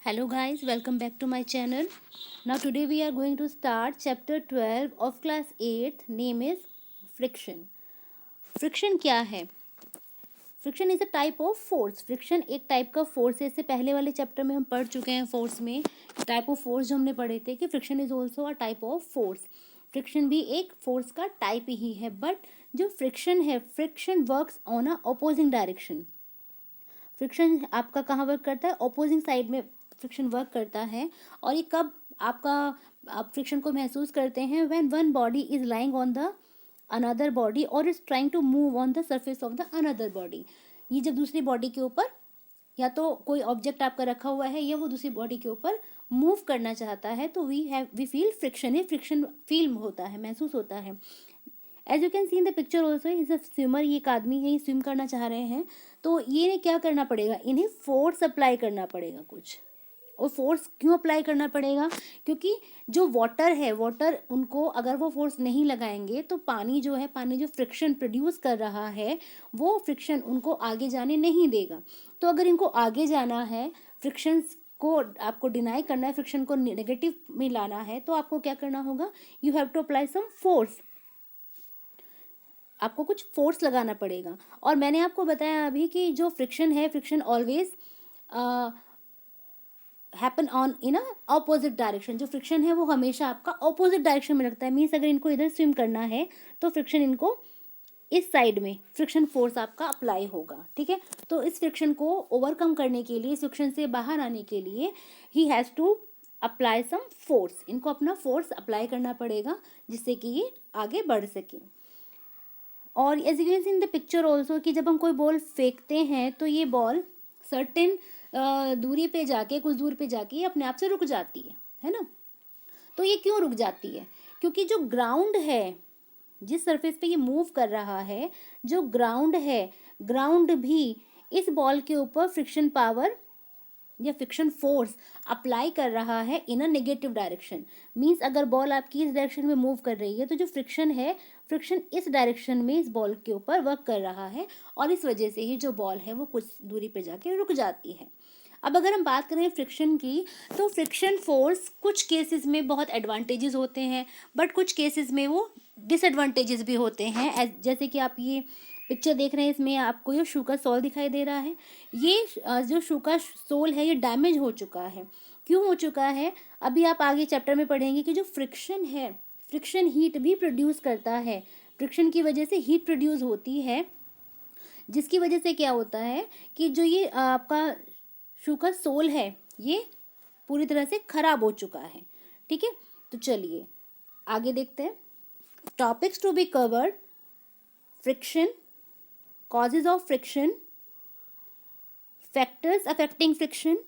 Hello guys, welcome back to my channel. Now today we are going to start chapter 12 of class 8th. Name is friction. Friction क्या है? Friction is a type of force. Friction एक type का force है. इससे पहले वाले chapter में हम पढ़ चुके हैं फोर्स में टाइप ऑफ फोर्स जो हमने पढ़े थे कि friction is also a type of force. Friction भी एक फोर्स का टाइप ही है. बट जो फ्रिक्शन है, friction works on a opposing direction. Friction आपका कहाँ वर्क करता है? ऑपोजिंग साइड में फ्रिक्शन वर्क करता है. और ये कब आपका आप फ्रिक्शन को महसूस करते हैं? When one body is lying on the another body और is trying to move on the surface of the another body. ये जब दूसरी बॉडी के ऊपर या तो कोई ऑब्जेक्ट आपका रखा हुआ है या वो दूसरी बॉडी के ऊपर मूव करना चाहता है तो वी फील फ्रिक्शन. ये फ्रिक्शन फील होता है, महसूस होता है. As you can see in the picture also is a swimmer. ये एक आदमी है, ये स्विम करना चाह रहे हैं. तो ये क्या करना पड़ेगा? इन्हें फोर्स अप्लाई करना पड़ेगा कुछ. और फोर्स क्यों अप्लाई करना पड़ेगा? क्योंकि जो वाटर है, वाटर उनको अगर वो फोर्स नहीं लगाएंगे तो पानी जो है, पानी जो फ्रिक्शन प्रोड्यूस कर रहा है वो फ्रिक्शन उनको आगे जाने नहीं देगा. तो अगर इनको आगे जाना है, फ्रिक्शन को आपको डिनाई करना है, फ्रिक्शन को नेगेटिव में लाना है, तो आपको क्या करना होगा? You have to apply some force. आपको कुछ फोर्स लगाना पड़ेगा. और मैंने आपको बताया अभी कि जो फ्रिक्शन है, friction always happen on in a opposite direction. जो फ्रिक्शन है वो हमेशा आपका ऑपोजिट डायरेक्शन में लगता है. मीन्स अगर इनको इधर स्विम करना है तो फ्रिक्शन इनको इस साइड में फ्रिक्शन फोर्स आपका अप्लाई होगा. ठीक है. तो इस फ्रिक्शन को ओवरकम करने के लिए, इस फ्रिक्शन से बाहर आने के लिए ही has to apply some force. इनको अपना फोर्स अप्लाई करना पड़ेगा जिससे कि ये आगे बढ़ सके. और as you can see in the picture also कि जब हम कोई बॉल फेंकते हैं तो ये बॉल सर्टेन दूरी पे जाके, कुछ दूर पे जाके ये अपने आप से रुक जाती है ना. तो ये क्यों रुक जाती है? क्योंकि जो ग्राउंड है, जिस सरफेस पे ये मूव कर रहा है, जो ग्राउंड है, ग्राउंड भी इस बॉल के ऊपर फ्रिक्शन पावर या फ्रिक्शन फोर्स अप्लाई कर रहा है इन अ नेगेटिव डायरेक्शन. मीन्स अगर बॉल आपकी इस डायरेक्शन में मूव कर रही है तो जो फ्रिक्शन है, फ्रिक्शन इस डायरेक्शन में इस बॉल के ऊपर वर्क कर रहा है और इस वजह से ही जो बॉल है वो कुछ दूरी पे जाके रुक जाती है. अब अगर हम बात करें फ्रिक्शन की, तो फ्रिक्शन फोर्स कुछ केसेस में बहुत एडवांटेजेस होते हैं बट कुछ केसेस में वो डिसएडवांटेजेस भी होते हैं. जैसे कि आप ये पिक्चर देख रहे हैं, इसमें आपको ये शू का सोल दिखाई दे रहा है. ये जो शू का सोल है ये डैमेज हो चुका है. क्यों हो चुका है? अभी आप आगे चैप्टर में पढ़ेंगे कि जो फ्रिक्शन है, फ्रिक्शन हीट भी प्रोड्यूस करता है. फ्रिक्शन की वजह से हीट प्रोड्यूस होती है जिसकी वजह से क्या होता है कि जो ये आपका शू का सोल है ये पूरी तरह से खराब हो चुका है. ठीक है. तो चलिए आगे देखते हैं. Topics to be covered: friction, causes of friction, factors affecting friction,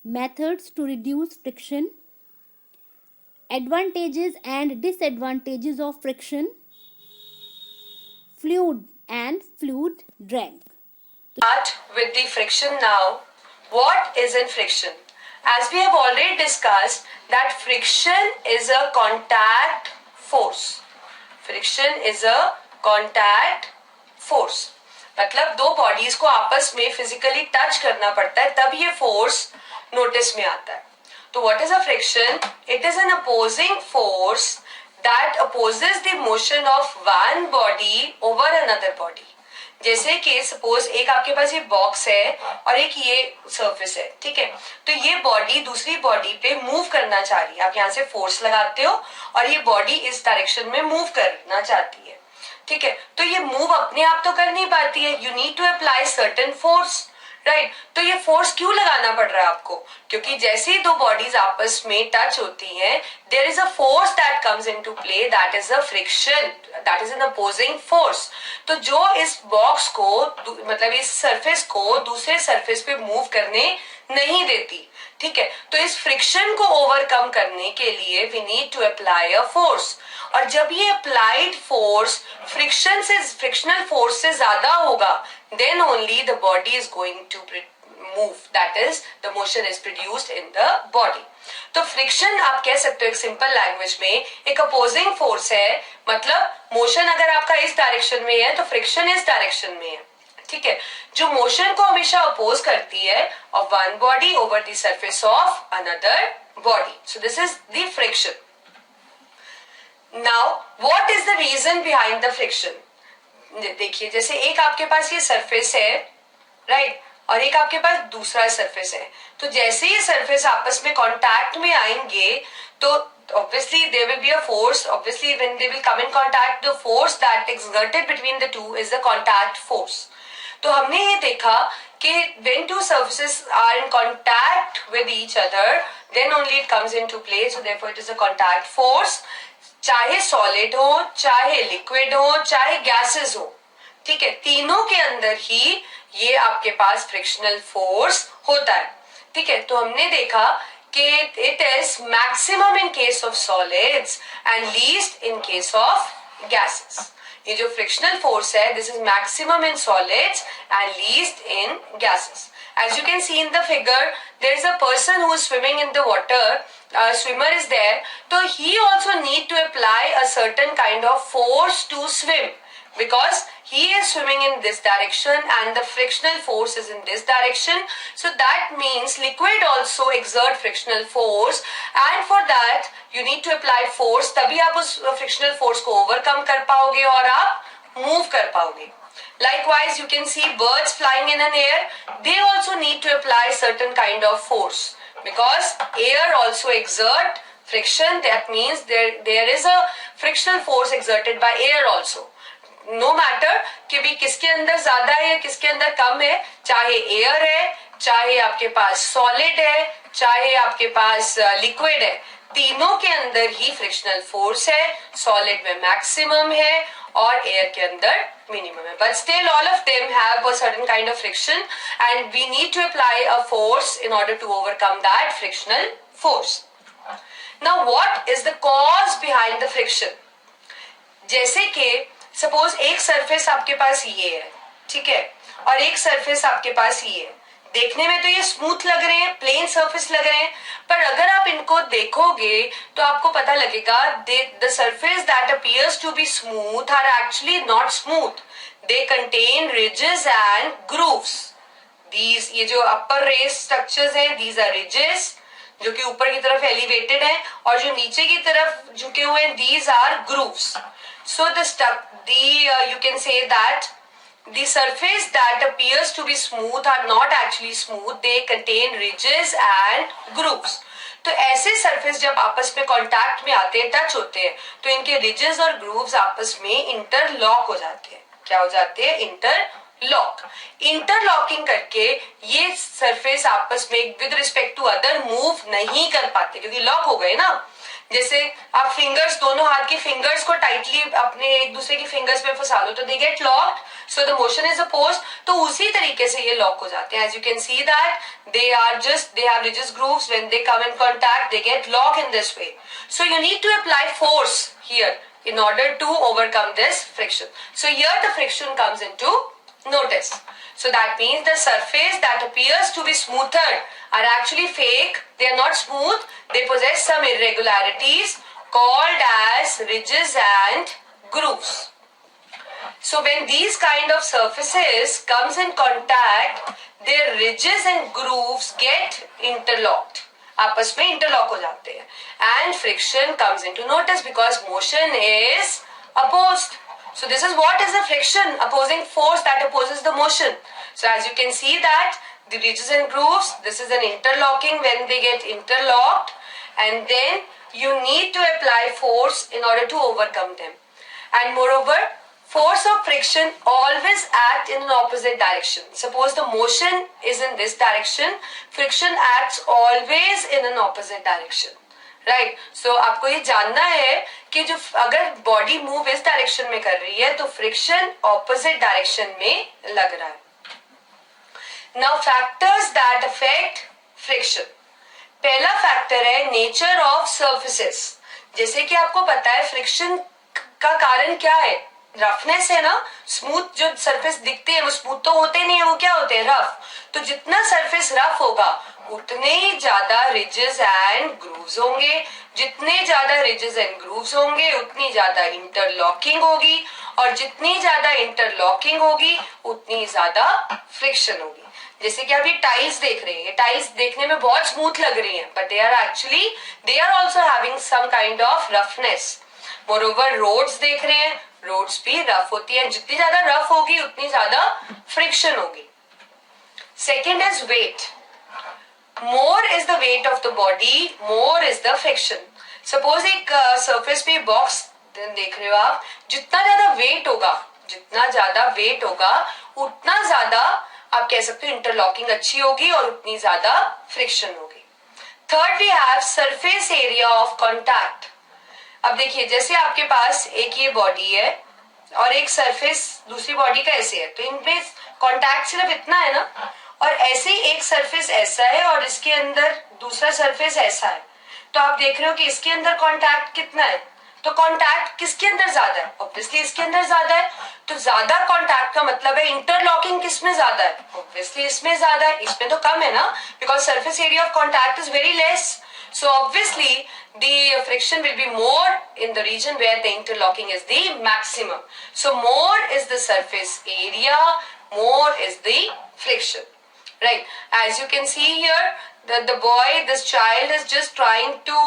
methods to reduce friction, advantages and disadvantages of friction, fluid and fluid drag. Start with the friction now. What is in friction? As we have already discussed that friction is a contact force. Friction is a contact force. मतलब दो bodies को आपस में physically touch करना पड़ता है तब ये फोर्स नोटिस में आता है. तो what is a friction? It is an opposing force that opposes the motion of one body over another body. जैसे कि सपोज एक आपके पास ये बॉक्स है और एक ये सरफेस है. ठीक है. तो ये बॉडी दूसरी बॉडी पे मूव करना चाह रही है. आप यहाँ से फोर्स लगाते हो और ये बॉडी इस डायरेक्शन में मूव करना चाहती है. ठीक है. तो ये मूव अपने आप तो कर नहीं पाती है. You need to apply certain force, right. तो ये फोर्स क्यों लगाना पड़ रहा है आपको? क्योंकि जैसे ही दो बॉडीज आपस में टच होती हैं, there is a force that comes into play, that is a friction, that is an opposing force. तो जो इस बॉक्स को मतलब इस सरफेस को दूसरे सरफेस पे मूव करने नहीं देती. ठीक है. तो इस फ्रिक्शन को ओवरकम करने के लिए we need to apply a force. और जब ये अप्लाइड फोर्स फ्रिक्शनल फोर्स से ज्यादा होगा, then only the body is going to move. That is, the motion is produced in the body. तो फ्रिक्शन आप कह सकते हो एक सिंपल लैंग्वेज में एक अपोजिंग फोर्स है. मतलब मोशन अगर आपका इस डायरेक्शन में है तो फ्रिक्शन इस डायरेक्शन में है. ठीक है, जो मोशन को हमेशा अपोज करती है of one body over the surface of another body. So this is the friction. Now what is the reason behind the friction? देखिए, जैसे एक आपके पास ये सरफेस है, राइट, और एक आपके पास दूसरा सरफेस है. तो जैसे ये सरफेस आपस में कांटेक्ट में आएंगे तो obviously there will be a force. Obviously when they will come in contact, the force that exerted between the two is the contact force. तो हमने ये देखा कि when two surfaces are in contact with each other, then only it comes into play. So therefore it is a contact force. चाहे solid हो, चाहे liquid हो, चाहे gases हो, ठीक है, तीनों के अंदर ही ये आपके पास फ्रिक्शनल फोर्स होता है. ठीक है, तो हमने देखा कि it is maximum in case of solids and least in case of gases. ये जो फ्रिक्शनल फोर्स है, this is maximum in solids and least in gases. As you can see in the figure, there is a person who is swimming in the water. A swimmer is there, so he also need to apply a certain kind of force to swim, because he is swimming in this direction and the frictional force is in this direction. So that means liquid also exert frictional force, and for that you need to apply force. तभी आप उस frictional force को overcome कर पाओगे और आप move कर पाओगे. Likewise, you can see birds flying in an air. They also need to apply certain kind of force, because air also exert friction. That means there is a frictional force exerted by air also. No matter कि भी किसके अंदर ज्यादा है या किसके अंदर कम है, चाहे एयर है, चाहे आपके पास सॉलिड है, चाहे आपके पास लिक्विड है, तीनों के अंदर ही फ्रिक्शनल फोर्स है. सॉलिड में मैक्सिमम है और एयर के अंदर मिनिमम है, but still all of them have a certain kind of friction and we need to apply a force in order to overcome that frictional force. Now what is the cause behind the friction? जैसे कि suppose एक surface आपके पास ये है, ठीक है, और एक सरफेस आपके पास ये है. देखने में तो ये स्मूथ लग रहे हैं, प्लेन सरफेस लग रहे हैं, पर अगर आप इनको देखोगे तो आपको पता लगेगा the surface that appears to be smooth are actually not smooth. They contain ridges and grooves. These, ये जो अपर रेस स्ट्रक्चर्स हैं, दीज आर रिजेस जो कि ऊपर की तरफ एलिवेटेड है, और जो नीचे की तरफ झुके हुए हैं, these are grooves. So you can say that the surface that appears to be smooth are not actually smooth. They contain ridges and grooves. तो ऐसे सरफेस जब आपस में कांटेक्ट में आते हैं, टच होते हैं, तो इनके रिजेस और ग्रूव्स आपस में इंटरलॉक हो जाते हैं. क्या हो जाते हैं? इंटरलॉक. इंटरलॉकिंग करके ये सरफेस आपस में with respect to other move नहीं कर पाते, क्योंकि लॉक हो गए ना. जैसे आप फिंगर्स, दोनों हाथ की फिंगर्स को टाइटली अपने एक दूसरे की फिंगर्स में फंसा लो तो they get locked, so the motion is opposed. तो उसी तरीके से ये लॉक हो जाते हैं. As you can see that they have rigid grooves. When they come in contact they get lock in this way. So you need to apply force here in order to overcome this friction. So here the friction comes into notice. So that means the surface that appears to be smoother are actually fake. They are not smooth. They possess some irregularities called as ridges and grooves. So when these kind of surfaces comes in contact, their ridges and grooves get interlocked. आपस में interlock हो जाते हैं, and friction comes into notice because motion is opposed. So this is what is the friction, opposing force that opposes the motion. So as you can see that the ridges and grooves, this is an interlocking. When they get interlocked, and then you need to apply force in order to overcome them. And moreover, force of friction always act in an opposite direction. Suppose the motion is in this direction, friction acts always in an opposite direction. Right. So आपको ये जानना है कि जो अगर body move इस direction में कर रही है तो फ्रिक्शन ऑपोजिट डायरेक्शन में लग रहा है. Now factors that affect friction. पहला फैक्टर है नेचर ऑफ सर्फेसेस. जैसे कि आपको पता है फ्रिक्शन का कारण क्या है? रफनेस है ना. स्मूथ जो सरफेस दिखते हैं वो स्मूथ तो होते नहीं है, वो क्या होते हैं? रफ. तो जितना सरफेस रफ होगा उतने ही ज्यादा रिजेस एंड ग्रूव्स होंगे. जितने ज्यादा रिजेस एंड ग्रूव्स होंगे उतनी ज्यादा इंटरलॉकिंग होगी, और जितनी ज्यादा इंटरलॉकिंग होगी उतनी ज्यादा फ्रिक्शन होगी। जैसे कि आप ये टाइल्स देख रहे हैं, ये टाइल्स देखने में बहुत स्मूथ लग रही हैं, but they are also having some kind of roughness. Moreover roads देख रहे हैं, रोड्स भी रफ होती है, जितनी ज्यादा रफ होगी उतनी ज्यादा फ्रिक्शन होगी। Second is weight. More is the weight of the body, more is the friction. Suppose एक सरफेस पे बॉक्स देख रहे हो आप, जितना ज्यादा वेट होगा उतना ज्यादा आप कह सकते हो इंटरलॉकिंग अच्छी होगी और उतनी ज्यादा फ्रिक्शन होगी। Third we have surface area of contact. अब देखिए, जैसे आपके पास एक ये बॉडी है और एक सरफेस दूसरी बॉडी का ऐसे है, तो इनपे कॉन्टैक्ट सिर्फ इतना है ना, और ऐसे ही एक सरफेस ऐसा है और इसके अंदर दूसरा सरफेस ऐसा है, तो आप देख रहे हो कि इसके अंदर कॉन्टैक्ट कितना है, तो कॉन्टैक्ट किसके अंदर ज्यादा है? ऑब्वियसली इसके अंदर ज्यादा है। तो ज्यादा कॉन्टैक्ट का मतलब है इंटरलॉकिंग किसमें ज्यादा है? ऑब्वियसली इसमें ज्यादा है, इसमें तो कम है ना, because surface area of contact is very less. So obviously the friction will be more in the region where the interlocking is the maximum. So more is the surface area, more is the friction. Right? As you can see here, the boy, this child is just trying to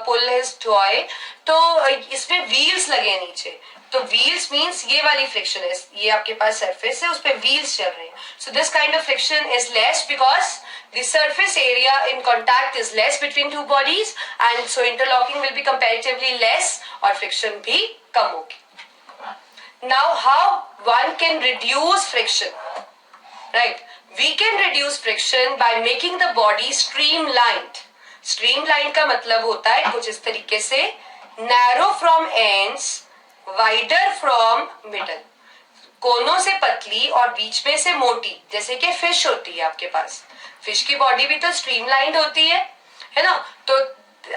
pull his toy. तो इसमें wheels लगे हैं नीचे, तो wheels means ये वाली friction है, ये आपके पास surface है, उस पे wheels चल रहे हैं. So this kind of friction is less because the surface area in contact is less between two bodies, and so interlocking will be comparatively less और friction भी कम होगी. Now how one can reduce friction? Right? We can reduce friction by making the body streamlined. Streamlined का मतलब होता है कुछ इस तरीके से, narrow from ends, wider from middle. कोनों से पतली और बीच में से मोटी, जैसे कि फिश होती है आपके पास, फिश की बॉडी भी तो स्ट्रीमलाइंड होती है ना, तो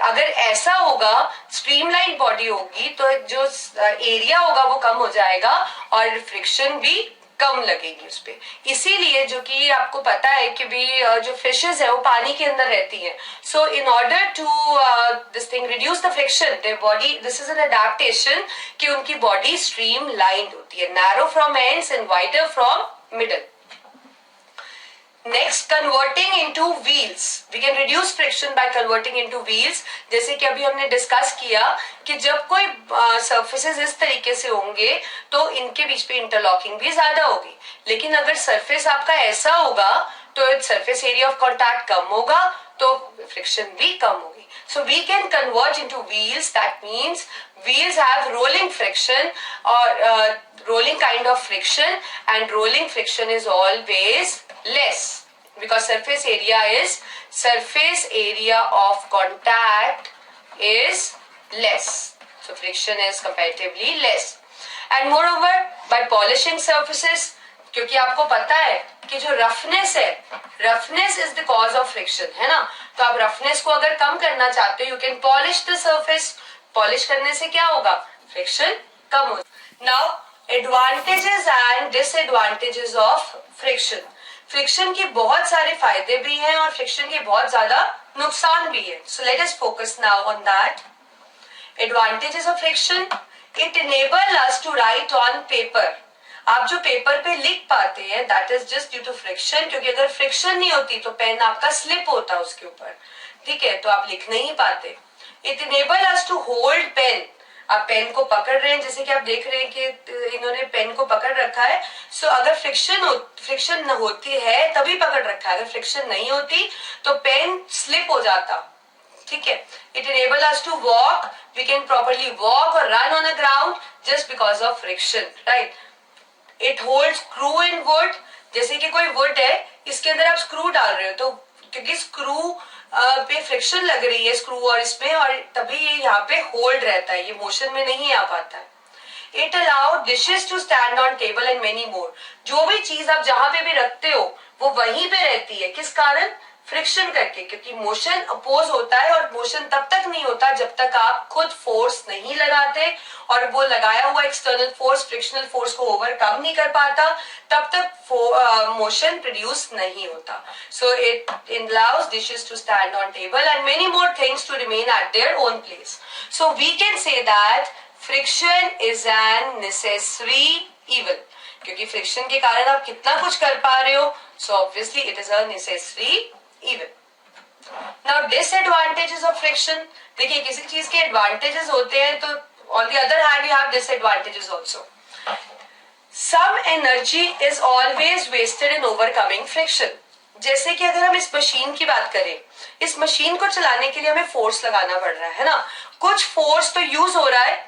अगर ऐसा होगा, स्ट्रीमलाइंड बॉडी होगी, तो जो एरिया होगा वो कम हो जाएगा और फ्रिक्शन भी कम लगेगी उस पे। इसीलिए जो कि आपको पता है कि भी जो फिशेस है वो पानी के अंदर रहती है, so in order to this thing reduce the friction, there body, this is an adaptation कि उनकी बॉडी स्ट्रीम लाइंड होती है, narrow from ends and wider from middle. Next, converting into wheels. We can reduce friction by converting into wheels. जैसे कि अभी हमने discuss किया कि जब कोई सरफेसेस इस तरीके से होंगे तो इनके बीच पे इंटरलॉकिंग भी ज्यादा होगी, लेकिन अगर सरफेस आपका ऐसा होगा तो सरफेस एरिया ऑफ कॉन्टैक्ट कम होगा तो फ्रिक्शन भी कम होगी। So we can convert into wheels, that means wheels have rolling friction or rolling kind of friction, and rolling friction is always less because surface area of contact is less, so friction is comparatively less. And moreover, by polishing surfaces, क्योंकि आपको पता है कि जो roughness है, roughness is the cause of friction, है ना, तो आप रफनेस को अगर कम करना चाहते हो, you can polish the surface. Polish करने से क्या होगा? फ्रिक्शन कम हो। Now advantages and disadvantages of friction. Friction के बहुत सारे फायदे भी हैं और फ्रिक्शन के बहुत ज्यादा नुकसान भी है। So let us focus now on that. Advantages of friction, it enable us to write on paper. आप जो पेपर पे लिख पाते हैं that is just due to friction, क्योंकि अगर फ्रिक्शन नहीं होती तो पेन आपका स्लिप होता उसके ऊपर, ठीक है, तो आप लिख नहीं पाते। It enable us to hold pen. आप पेन को पकड़ रहे हैं, जैसे कि आप देख रहे हैं कि इन्होंने पेन को पकड़ रखा है, सो अगर फ्रिक्शन होती है तभी पकड़ रखा है, अगर फ्रिक्शन नहीं होती तो पेन स्लिप हो जाता, ठीक है। It enable us to walk, we can properly walk और run on a ground just because of friction, right. It hold screw in wood, जैसे कि कोई वुड है, इसके अंदर आप स्क्रू डाल रहे हो, तो क्योंकि स्क्रू पे फ्रिक्शन लग रही है स्क्रू और इसमें, और तभी ये यहाँ पे होल्ड रहता है, ये मोशन में नहीं आ पाता है। It allow dishes to stand on table and many more. जो भी चीज आप जहां पे भी रखते हो वो वहीं पे रहती है, किस कारण? फ्रिक्शन करके, क्योंकि मोशन अपोज होता है और मोशन तब तक नहीं होता जब तक आप खुद फोर्स नहीं लगाते और वो लगाया हुआ एक्सटर्नल फोर्स फ्रिक्शनल फोर्स को ओवरकम नहीं कर पाता, तब तक मोशन प्रोड्यूस नहीं होता। So it allows dishes to stand on table and many more things to remain at their own place. So we can say that friction is an necessary evil, क्योंकि friction के कारण आप कितना कुछ कर पा रहे हो, so obviously it is a necessary evil. Now disadvantages of friction. देखिए किसी चीज के एडवांटेजेस होते हैं तो on the other hand you have disadvantages also. Some energy is always wasted in overcoming friction. जैसे कि अगर हम इस मशीन की बात करें, इस मशीन को चलाने के लिए हमें फोर्स लगाना पड़ रहा है ना, कुछ फोर्स तो यूज हो रहा है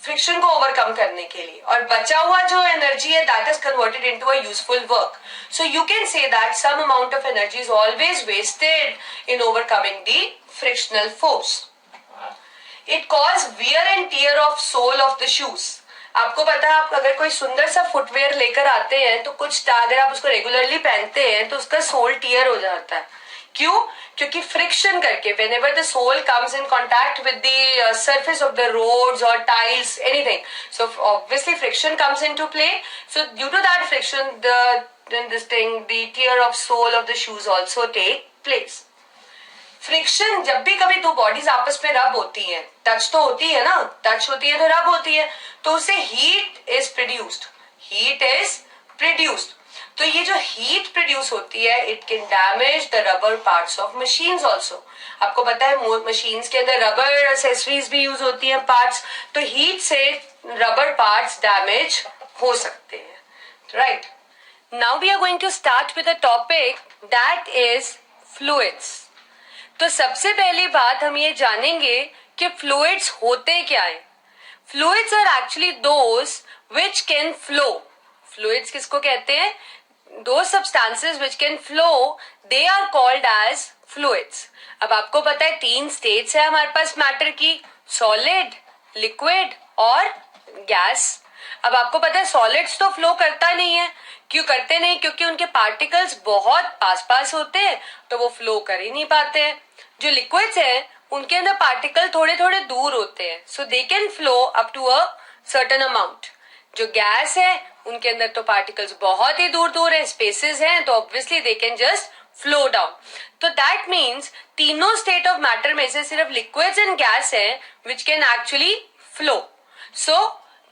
फ्रिक्शन को ओवरकम करने के लिए, और बचा हुआ जो एनर्जी है that is converted into a useful work. So you can say that some amount of energy is always wasted in overcoming the frictional force. It cause wear and tear of sole of the shoes. आपको पता है, आप अगर कोई सुंदर सा footwear लेकर आते हैं तो कुछ अगर आप उसको रेगुलरली पहनते हैं तो उसका सोल टियर हो जाता है. क्यों? क्योंकि फ्रिक्शन करके whenever the sole comes in contact with the surface of the roads or tiles, anything, so obviously friction comes into play. So due to that friction, the tear of sole of the shoes also take place. Friction, जब भी कभी दो bodies आपस में रब होती हैं, touch तो होती है ना, टच होती है तो रब होती है, तो उससे हीट इज प्रोड्यूस्ड. तो ये जो हीट प्रोड्यूस होती है, it can damage the rubber parts of machines also. आपको पता है मशीन्स के अंदर रबर एक्सेसरीज भी यूज होती हैं, पार्ट्स, तो हीट से रबर पार्ट्स डैमेज हो सकते हैं. Right, now we are going to start with a topic that is fluids. तो सबसे पहली बात हम ये जानेंगे कि फ्लूइड्स होते क्या है. Fluids are actually those which can flow. Fluids किसको कहते हैं? Those substances which can flow, they are called as fluids. अब आपको पता है 3 स्टेट्स है हमारे पास मैटर की, सॉलिड, लिक्विड और गैस. अब आपको पता है सॉलिड्स तो फ्लो करता नहीं है. क्यों करते नहीं? क्योंकि उनके पार्टिकल्स बहुत पास होते हैं तो वो फ्लो कर ही नहीं पाते हैं. जो लिक्विड्स है उनके अंदर पार्टिकल थोड़े थोड़े दूर होते हैं, so they can flow up to a certain amount. जो गैस है उनके अंदर तो पार्टिकल्स बहुत ही दूर है, स्पेसेस हैं, तो obviously they can just flow down. तो दैट मीन्स तीनों स्टेट ऑफ मैटर में से सिर्फ लिक्विड्स एंड गैस है which can actually flow. So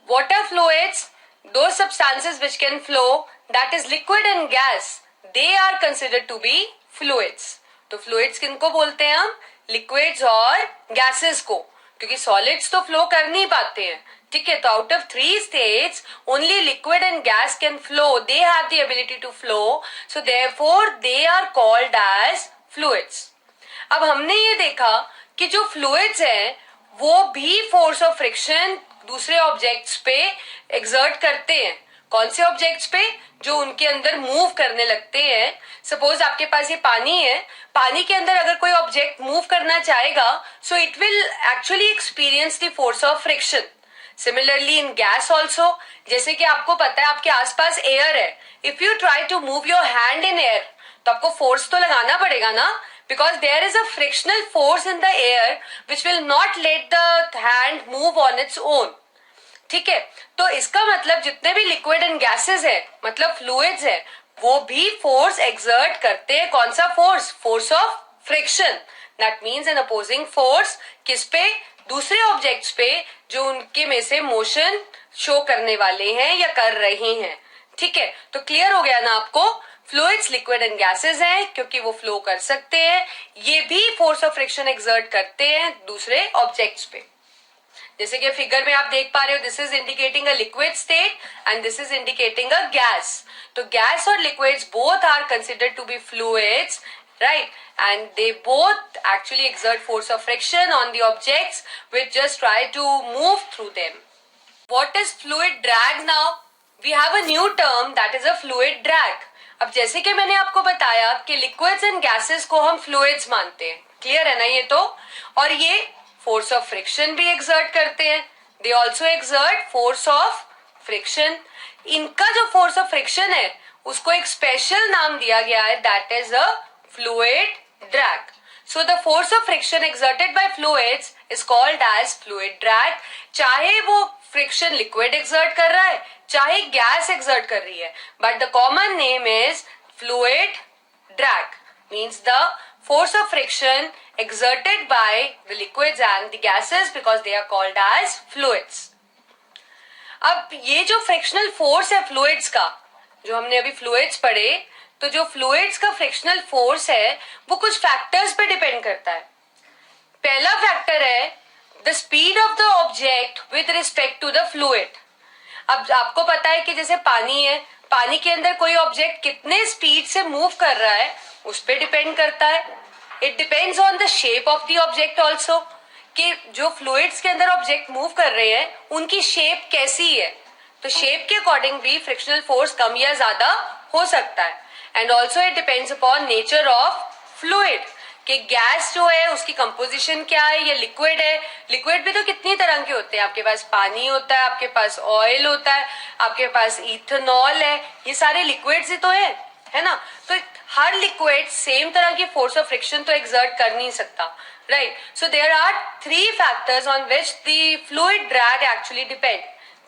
what are fluids? Those substances which can flow, that is liquid and gas, they are considered to be fluids. तो fluids किनको बोलते हैं हम? Liquids और गैसेस को, क्योंकि सॉलिड्स तो फ्लो कर नहीं पाते हैं. ठीक है, तो out of 3 states only liquid and gas can flow. They have the ability to flow, so therefore they are called as fluids. अब हमने ये देखा कि जो फ्लूइड्स हैं वो भी फोर्स ऑफ फ्रिक्शन दूसरे ऑब्जेक्ट्स पे एक्सर्ट करते हैं. कौन से ऑब्जेक्ट्स पे? जो उनके अंदर मूव करने लगते हैं. सपोज आपके पास ये पानी है, पानी के अंदर अगर कोई ऑब्जेक्ट मूव करना चाहेगा, so it will actually experience the force of friction. Similarly in gas also, जैसे कि आपको पता है आपके आसपास एयर है, if you try to move your hand in air तो आपको फोर्स तो लगाना पड़ेगा ना, because there is a frictional force in the air which will not let the hand move on its own. ठीक है, तो इसका मतलब जितने भी लिक्विड एंड गैसेस है, मतलब फ्लूइड्स है, वो भी फोर्स एक्सर्ट करते हैं. कौन सा force? Force of friction. That means an opposing force. किस पे? दूसरे ऑब्जेक्ट्स पे जो उनके में से मोशन शो करने वाले हैं या कर रहे हैं. ठीक है, तो क्लियर हो गया ना आपको? फ्लूइड्स लिक्विड एंड गैसेस हैं क्योंकि वो फ्लो कर सकते हैं. ये भी फोर्स ऑफ फ्रिक्शन एक्सर्ट करते हैं दूसरे ऑब्जेक्ट्स पे. जैसे कि फिगर में आप देख पा रहे हो, this is indicating a liquid state and this is indicating a gas. तो गैस और liquids both are considered to be fluids, right? And they both actually exert force of friction on the objects which just try to move through them. What is fluid drag now? We have a new term that is a fluid drag. अब जैसे कि मैंने आपको बताया कि liquids and gases को हम fluids मानते हैं. Clear है ना ये तो? और ये force of friction भी exert करते हैं. They also exert force of friction. इनका जो force of friction है उसको एक special नाम दिया गया है, that is a fluid drag. So the force of friction exerted by fluids is called as fluid drag. चाहे वो friction liquid exert कर रहा है, चाहे gas exert कर रही है, but the common name is fluid drag. means the force of friction exerted by the liquids and the gases because they are called as fluids. अब ये जो फ्रिक्शनल फोर्स है फ्लूइड्स का, जो हमने अभी फ्लूइड्स पढ़े, तो जो फ्लूइड्स का फ्रिक्शनल फोर्स है वो कुछ फैक्टर्स पे डिपेंड करता है. पहला फैक्टर है the speed of the object with respect to the fluid. अब आपको पता है कि जैसे पानी है, पानी के अंदर कोई ऑब्जेक्ट कितने स्पीड से मूव कर रहा है उस पर डिपेंड करता है. It depends on the shape of the object also, कि जो फ्लूइड्स के अंदर ऑब्जेक्ट मूव कर रहे हैं उनकी शेप कैसी है, तो शेप के अकॉर्डिंग भी फ्रिक्शनल फोर्स कम या ज्यादा हो सकता है. And also it depends upon nature of fluid, कि गैस जो है उसकी कंपोजिशन क्या है, ये लिक्विड है. लिक्विड भी तो कितनी तरह के होते हैं, आपके पास पानी होता है, आपके पास ऑयल होता है, आपके पास इथेनॉल है, ये सारे लिक्विड्स ही तो है ना. तो हर लिक्विड सेम तरह की फोर्स ऑफ फ्रिक्शन तो एक्सर्ट कर नहीं सकता, right. So there are 3 factors on which the fluid drag actually depend.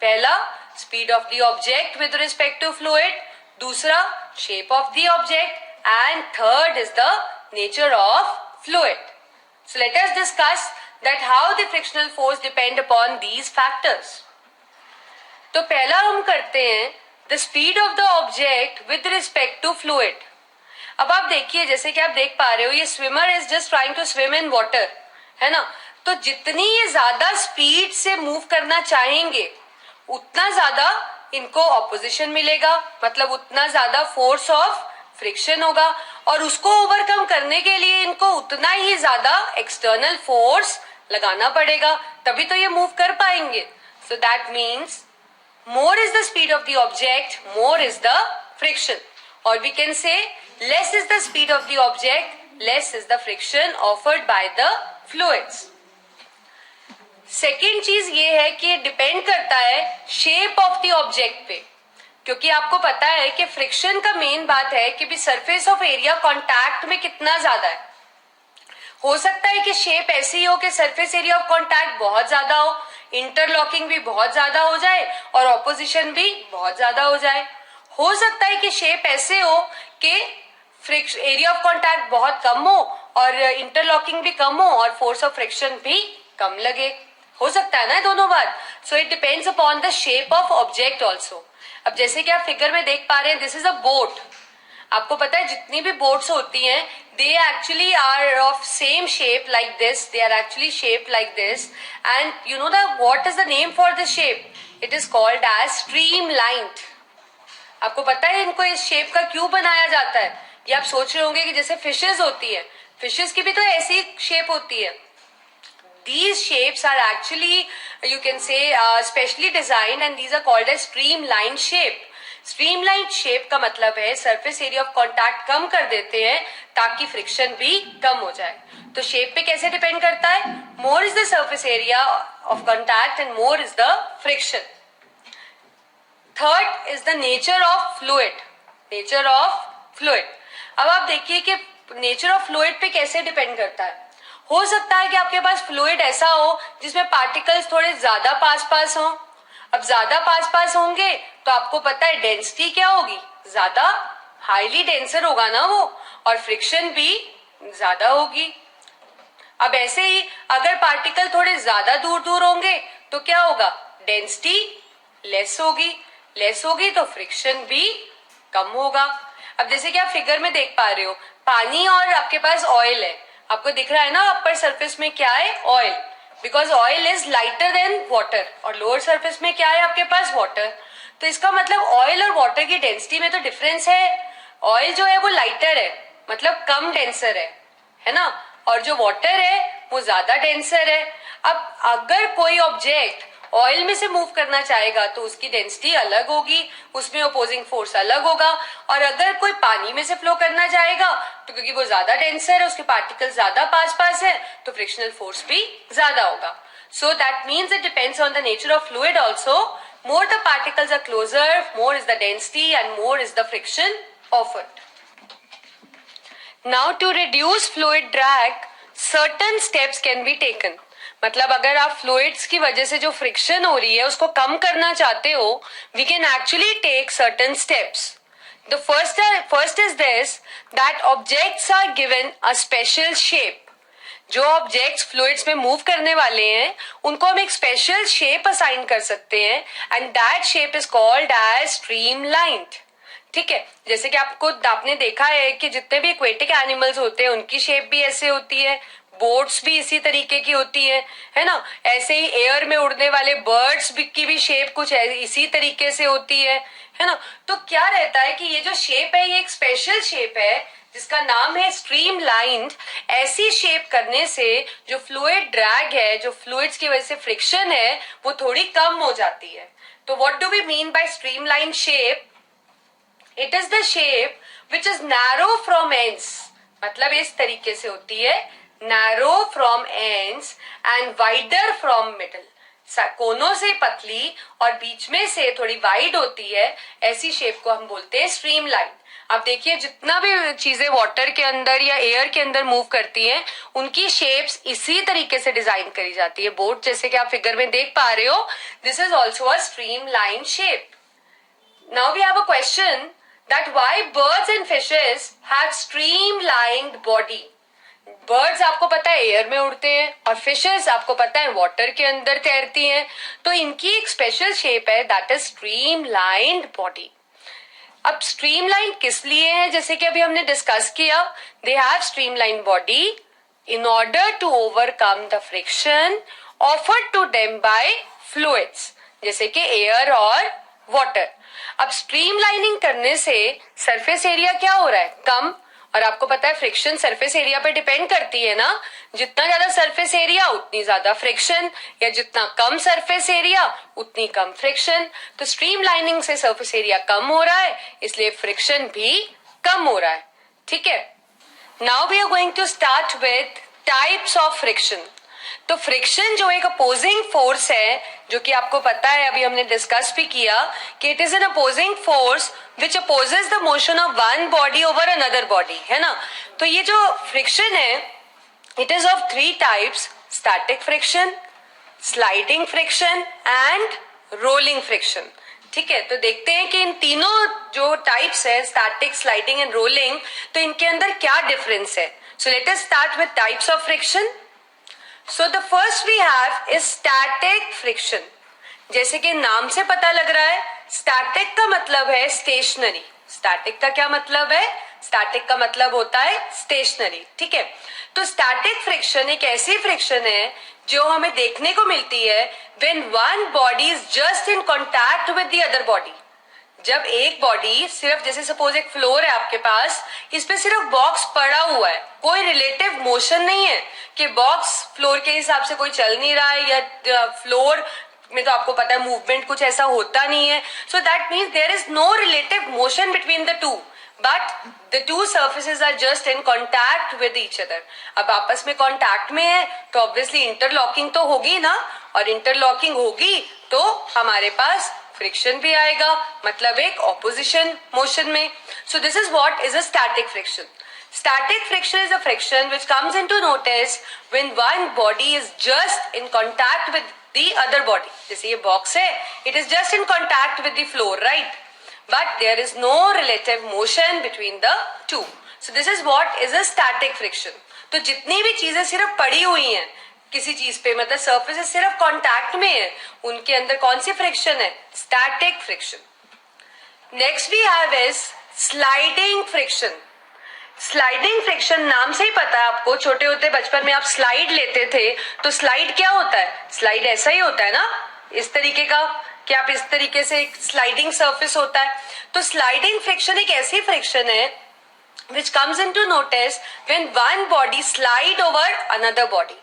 पहला speed of the object with respect to fluid, दूसरा shape of the object, and third is the nature of fluid. So let us discuss that how the frictional force depend upon these factors. तो पहला हम करते हैं the speed of the object with respect to fluid. अब आप देखिए, जैसे कि आप देख पा रहे हो, ये swimmer is just trying to swim in water, है ना. तो जितनी ये ज्यादा स्पीड से मूव करना चाहेंगे उतना ज्यादा इनको ऑपोजिशन मिलेगा, मतलब उतना ज्यादा फोर्स ऑफ फ्रिक्शन होगा, और उसको ओवरकम करने के लिए इनको उतना ही ज्यादा एक्सटर्नल फोर्स लगाना पड़ेगा, तभी तो ये मूव कर पाएंगे. So that means more is the speed of the object, more is the friction, और we can say less is the speed of the object, less is the friction offered by the fluids. Second चीज ये है कि depend करता है shape of the object पे, क्योंकि आपको पता है कि फ्रिक्शन का मेन बात है कि भी सरफेस ऑफ एरिया कांटेक्ट में कितना ज्यादा है. हो सकता है कि शेप ऐसी हो कि सरफेस एरिया ऑफ कांटेक्ट बहुत ज्यादा हो, इंटरलॉकिंग भी बहुत ज्यादा हो जाए और ऑपोजिशन भी बहुत ज्यादा हो जाए. हो सकता है कि शेप ऐसे हो कि एरिया ऑफ कांटेक्ट बहुत कम हो और इंटरलॉकिंग भी कम हो और फोर्स ऑफ फ्रिक्शन भी कम लगे. हो सकता है ना दोनों बात. So it depends upon the shape of object also. अब जैसे कि आप फिगर में देख पा रहे हैं, दिस इज अ बोट. आपको पता है जितनी भी बोट्स होती हैं they actually are of same shape like this, they are actually shape like this, and you know the what is the name for this shape, it is called as streamlined. आपको पता है इनको इस shape का क्यों बनाया जाता है? ये आप सोच रहे होंगे कि जैसे फिशेज होती है, फिशेज की भी तो ऐसी शेप होती है. These shapes are actually, you can say, specially designed, and these are called as streamlined shape. Streamlined shape का मतलब है surface area of contact कम कर देते हैं ताकि friction भी कम हो जाए. तो shape पे कैसे depend करता है? More is the surface area of contact and more is the friction. Third is the nature of fluid. Nature of fluid. अब आप देखिए कि nature of fluid पे कैसे depend करता है. हो सकता है कि आपके पास फ्लूइड ऐसा हो जिसमें पार्टिकल्स थोड़े ज्यादा पास हो. अब ज्यादा पास होंगे तो आपको पता है डेंसिटी क्या होगी, ज्यादा हाईली डेंसर होगा ना वो, और फ्रिक्शन भी ज्यादा होगी. अब ऐसे ही अगर पार्टिकल थोड़े ज्यादा दूर होंगे तो क्या होगा, डेंसिटी लेस होगी तो फ्रिक्शन भी कम होगा. अब जैसे कि आप फिगर में देख पा रहे हो, पानी और आपके पास ऑयल है. आपको दिख रहा है ना अपर सरफेस में क्या है, oil, because oil is lighter than water, और लोअर सरफेस में क्या है आपके पास, वाटर. तो इसका मतलब ऑयल और वाटर की डेंसिटी में तो डिफरेंस है. ऑयल जो है वो लाइटर है, मतलब कम डेंसर है ना, और जो वाटर है वो ज्यादा डेंसर है. अब अगर कोई ऑब्जेक्ट ऑयल में से मूव करना चाहेगा तो उसकी डेंसिटी अलग होगी, उसमें अपोजिंग फोर्स अलग होगा, और अगर कोई पानी में से फ्लो करना चाहेगा तो क्योंकि वो ज्यादा डेंसर है, उसके पार्टिकल ज्यादा पास है, तो फ्रिक्शनल फोर्स भी ज्यादा होगा. So that means it depends on the nature of fluid also. More the particles are closer, more is the density and more is the friction offered. Now to reduce fluid drag certain steps can be taken. मतलब अगर आप fluids की वजह से जो friction हो रही है उसको कम करना चाहते हो, we can actually take certain steps. The first is this, that objects are given a special shape. जो ऑब्जेक्ट्स फ्लूइड्स में मूव करने वाले हैं उनको हम एक स्पेशल शेप असाइन कर सकते हैं and that shape is called as streamlined. ठीक है, जैसे कि आपने देखा है कि जितने भी एक्वेटिक एनिमल्स होते हैं उनकी शेप भी ऐसे होती है, बोट्स भी इसी तरीके की होती है ना. ऐसे ही एयर में उड़ने वाले बर्ड्स की भी शेप कुछ इसी तरीके से होती है ना. तो क्या रहता है कि ये जो शेप है ये एक स्पेशल शेप है जिसका नाम है स्ट्रीमलाइन्ड. ऐसी शेप करने से जो फ्लूइड ड्रैग है, जो फ्लूइड्स की वजह से फ्रिक्शन है, वो थोड़ी कम हो जाती है. तो what do we mean by streamline shape? It is the shape which is narrow from ends. मतलब इस तरीके से होती है, narrow from ends and wider from middle. कोनों से पतली और बीच में से थोड़ी वाइड होती है, ऐसी शेप को हम बोलते हैं स्ट्रीमलाइन. अब देखिए जितना भी चीजें वाटर के अंदर या एयर के अंदर मूव करती हैं उनकी शेप्स इसी तरीके से डिजाइन करी जाती है. बोट जैसे कि आप फिगर में देख पा रहे हो, this is also a streamline shape. Now we have a question that why birds and fishes have streamlined body. Birds आपको पता है एयर में उड़ते हैं और फिशेस आपको पता है वाटर के अंदर तैरती हैं, तो इनकी एक स्पेशल शेप है दैट इज स्ट्रीमलाइन्ड बॉडी. अब स्ट्रीमलाइन किस लिए है? जैसे कि अभी हमने डिस्कस किया, they have streamline body in order to overcome the friction offered to them by fluids जैसे कि एयर और वाटर. अब स्ट्रीमलाइनिंग करने से सरफेस एरिया क्या हो रहा है? कम. और आपको पता है फ्रिक्शन सरफेस एरिया पे डिपेंड करती है ना. जितना ज्यादा सरफेस एरिया उतनी ज्यादा फ्रिक्शन, या जितना कम सरफेस एरिया उतनी कम फ्रिक्शन. तो स्ट्रीमलाइनिंग से सरफेस एरिया कम हो रहा है, इसलिए फ्रिक्शन भी कम हो रहा है. ठीक है, now we are going to start with types of friction. तो फ्रिक्शन जो एक अपोजिंग फोर्स है, जो कि आपको पता है अभी हमने डिस्कस भी किया कि it is an opposing force which opposes the motion of one body over another body, है ना. तो ये जो फ्रिक्शन है it is of 3 types: static friction, sliding friction and rolling friction. ठीक है, तो देखते हैं कि इन तीनों जो टाइप्स है, स्टैटिक, स्लाइडिंग एंड रोलिंग, तो इनके अंदर क्या डिफरेंस है. So let us start with types of friction. So the first we have is static friction. जैसे कि नाम से पता लग रहा है, स्टैटिक का मतलब है स्टेशनरी. स्टैटिक का क्या मतलब है? स्टैटिक का मतलब होता है स्टेशनरी. ठीक है, तो स्टैटिक फ्रिक्शन एक ऐसी फ्रिक्शन है जो हमें देखने को मिलती है when one body is just in contact with the other body. जब एक बॉडी सिर्फ, जैसे सपोज एक फ्लोर है आपके पास, इस पे सिर्फ बॉक्स पड़ा हुआ है, कोई रिलेटिव मोशन नहीं है कि बॉक्स फ्लोर के हिसाब से कोई चल नहीं रहा है, या फ्लोर में तो आपको पता है मूवमेंट कुछ ऐसा होता नहीं है. So that means there is no relative motion between the two, but the two surfaces are just in contact with each other. अब आपस में कॉन्टैक्ट में है तो ऑब्वियसली इंटरलॉकिंग तो होगी ना, और इंटरलॉकिंग होगी तो हमारे पास फ्रिक्शन भी आएगा, मतलब एक ऑपोजिशन मोशन में. सो this is what is a static friction. Static friction is a friction which comes into notice when one body is just in contact with the other body. जैसे ये बॉक्स है, it is just in contact with the floor, right? But there is no relative motion between the two. So this is what is a static friction. तो जितनी भी चीजें सिर्फ पड़ी हुई हैं किसी चीज पे, मतलब सर्फेस सिर्फ कांटेक्ट में है, उनके अंदर कौन सी फ्रिक्शन है? Static friction. Next we have is sliding friction. Sliding friction नाम से ही पता है आपको, छोटे होते बचपन में आप स्लाइड लेते थे, तो स्लाइड क्या होता है? स्लाइड ऐसा ही होता है ना, इस तरीके का, कि आप इस तरीके से एक स्लाइडिंग सरफेस होता है. तो स्लाइडिंग फ्रिक्शन एक ऐसी फ्रिक्शन है which comes into notice when one body slide over another body.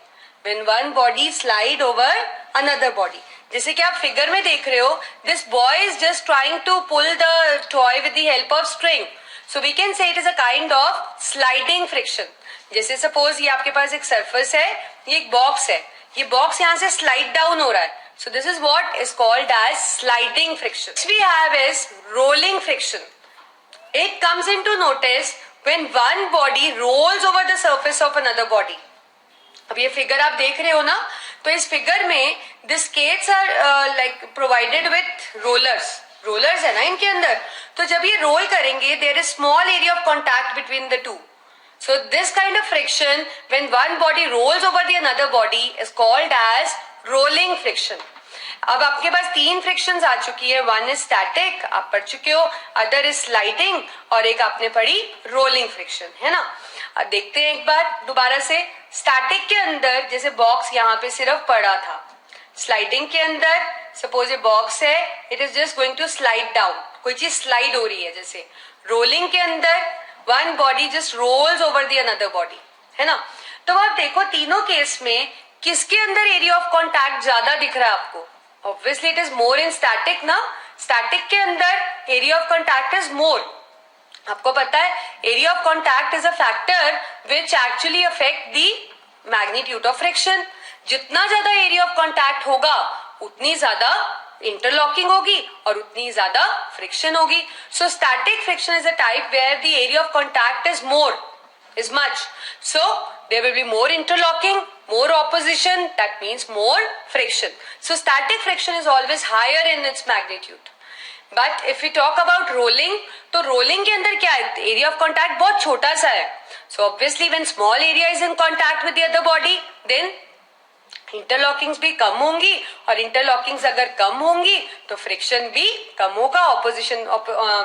When one body slide over another body. जैसे कि आप फिगर में देख रहे हो, this boy is just trying to pull the toy with the help of string. So we can say it is a kind of sliding friction. जैसे suppose ये आपके पास एक सरफेस है, ये एक बॉक्स है, ये बॉक्स यहाँ से स्लाइड डाउन हो रहा है. So this is what is called as sliding friction. Next we have is rolling friction. It comes into notice when one body rolls over the surface of another body. अब ये figure आप देख रहे हो ना, तो इस फिगर में the skates are like provided with rollers. Rollers है ना इनके अंदर, तो जब ये रोल करेंगे there is small area of contact between the two. So this kind of friction when one body rolls over the another body is called as rolling friction. अब आपके पास 3 फ्रिक्शंस आ चुकी है. वन इज स्टैटिक, आप पढ़ चुके हो, other is sliding, और एक आपने पढ़ी रोलिंग फ्रिक्शन, है ना. अब देखते हैं एक बार दोबारा से. स्टैटिक के अंदर जैसे बॉक्स यहाँ पे सिर्फ पड़ा था, स्लाइडिंग के अंदर सपोज ये बॉक्स है, it is just going to slide down, कोई चीज स्लाइड हो रही है. जैसे रोलिंग के अंदर one body just rolls over the another body, है ना. तो आप देखो तीनों केस में किसके अंदर एरिया ऑफ कॉन्टैक्ट ज्यादा दिख रहा है आपको. Obviously it is more in static ना. स्टैटिक के अंदर एरिया ऑफ कॉन्टैक्ट इज मोर. आपको पता है area of contact is a factor which actually affect the magnitude of friction. जितना ज्यादा एरिया ऑफ कॉन्टैक्ट होगा उतनी ज्यादा इंटरलॉकिंग होगी और उतनी ज्यादा फ्रिक्शन होगी. So static friction is a type where the area of contact is more, is much. So there will be more interlocking, more opposition, that means more friction. So static friction is always higher in its magnitude. But if we talk about rolling, तो rolling के अंदर क्या है, area of contact बहुत छोटा सा है. So obviously when small area is in contact with the other body, then interlockings भी कम होंगी, और इंटरलॉकिंग्स अगर कम होंगी तो फ्रिक्शन भी कम होगा, opposition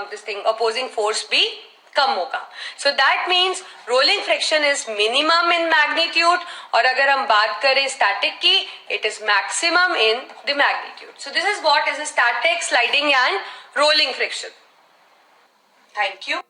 this thing opposing force भी कम होगा. So that means rolling friction is minimum in magnitude, और अगर हम बात करें स्टैटिक की, it is maximum in the magnitude. So this is what is static, sliding and rolling friction. Thank you.